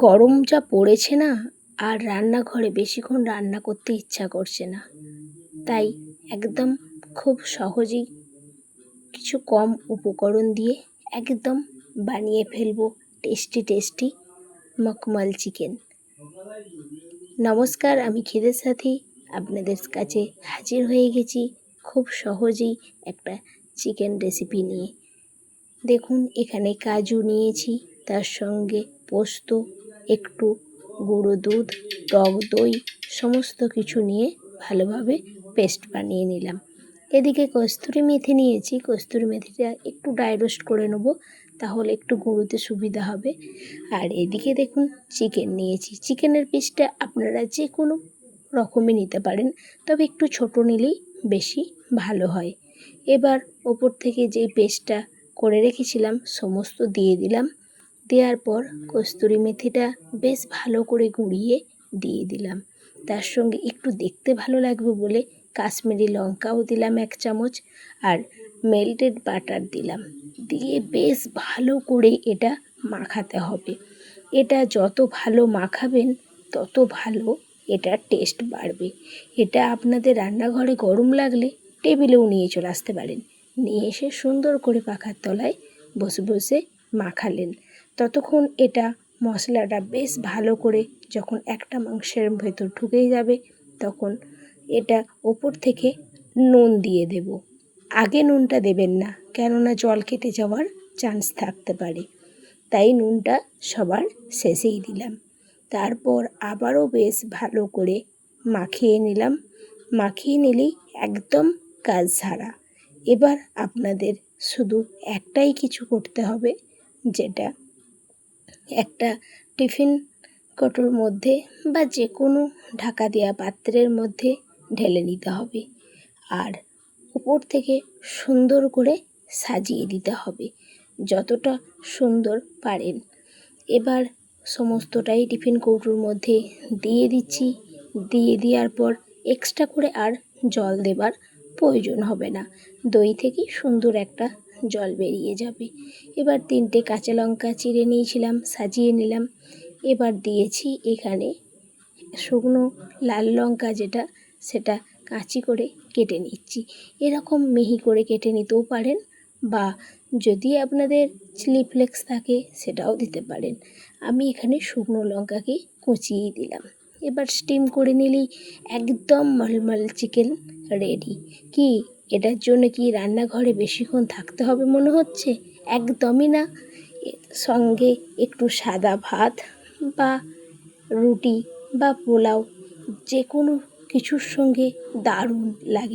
গরম যা পড়েছে না, আর রান্নাঘরে বেশিক্ষণ রান্না করতে ইচ্ছা করছে না। তাই একদম খুব সহজেই কিছু কম উপকরণ দিয়ে একদম বানিয়ে ফেলবো টেস্টি টেস্টি মখমল চিকেন। নমস্কার, আমি খিদের সাথী আপনাদের কাছে হাজির হয়ে গেছি খুব সহজেই একটা চিকেন রেসিপি নিয়ে। দেখুন, এখানে কাজু নিয়েছি, তার সঙ্গে পোস্ত, একটু গুঁড়ো দুধ, টক দই সমস্ত কিছু নিয়ে ভালোভাবে পেস্ট বানিয়ে নিলাম। এদিকে কস্তুরি মেথি নিয়েছি, কস্তুরি মেথিটা একটু ড্রাই রোস্ট করে নেব, তাহলে একটু গুঁড়োতে সুবিধা হবে। আর এদিকে দেখুন চিকেন নিয়েছি, চিকেনের পিসটা আপনারা যে কোনো রকমই নিতে পারেন, তবে একটু ছোট নিলেই বেশি ভালো হয়। এবার ওপর থেকে যেই পেস্টটা করে রেখেছিলাম সমস্ত দিয়ে দিলাম। দেওয়ার পর কস্তুরি মেথিটা বেশ ভালো করে গুঁড়িয়ে দিয়ে দিলাম। তার সঙ্গে একটু দেখতে ভালো লাগবে বলে কাশ্মীরি লঙ্কাও দিলাম 1 চামচ, আর মেল্টেড বাটার দিলাম। দিয়ে বেশ ভালো করে এটা মাখাতে হবে। এটা যত ভালো মাখাবেন তত ভালো এটার টেস্ট বাড়বে। এটা আপনাদের রান্নাঘরে গরম লাগলে টেবিলেও নিয়ে চলে আসতে পারেন, নিয়ে এসে সুন্দর করে পাখার তলায় বসে বসে মাখালেন। ততক্ষণ এটা মশলাটা বেশ ভালো করে যখন একটা মাংসের ভেতর ঢুকে যাবে, তখন এটা ওপর থেকে নুন দিয়ে দেব। আগে নুনটা দেবেন না, কেননা জল কেটে যাওয়ার চান্স থাকতে পারে, তাই নুনটা সবার শেষেই দিলাম। তারপর আবারও বেশ ভালো করে মাখিয়ে নিলাম। মাখিয়ে নিলেই একদম কাজ সারা। এবার আপনাদের শুধু একটাই কিছু করতে হবে, যেটা একটা টিফিন কৌটোর মধ্যে বা যে কোনো ঢাকা দেওয়া পাত্রের মধ্যে ঢেলে নিতে হবে, আর উপর থেকে সুন্দর করে সাজিয়ে দিতে হবে যতটা সুন্দর পারেন। এবার সমস্তটাই টিফিন কৌটোর মধ্যে দিয়ে দিচ্ছি। দিয়ে দেওয়ার পর এক্সট্রা করে আর জল দেবার প্রয়োজন হবে না, দই থেকেই সুন্দর একটা জল বেরিয়ে যাবে। এবার 3টে কাঁচা লঙ্কা চিড়ে নিয়েছিলাম, সাজিয়ে নিলাম। এবার দিয়েছি এখানে শুকনো লাল লঙ্কা, যেটা সেটা কাঁচি করে কেটে নিচ্ছি। এরকম মিহি করে কেটে নিতেও পারেন, বা যদি আপনাদের চিলি ফ্লেক্স থাকে সেটাও দিতে পারেন। আমি এখানে শুকনো লঙ্কাকে কুচিয়ে দিলাম। এবার স্টিম করে নিলেই একদম মলমল চিকেন রেডি। কি এটার জন্য কি রান্নাঘরে বেশিক্ষণ থাকতে হবে মনে হচ্ছে? একদমই না। সঙ্গে একটু সাদা ভাত বা রুটি বা পোলাও, যে কোনো কিছুর সঙ্গে দারুণ লাগে।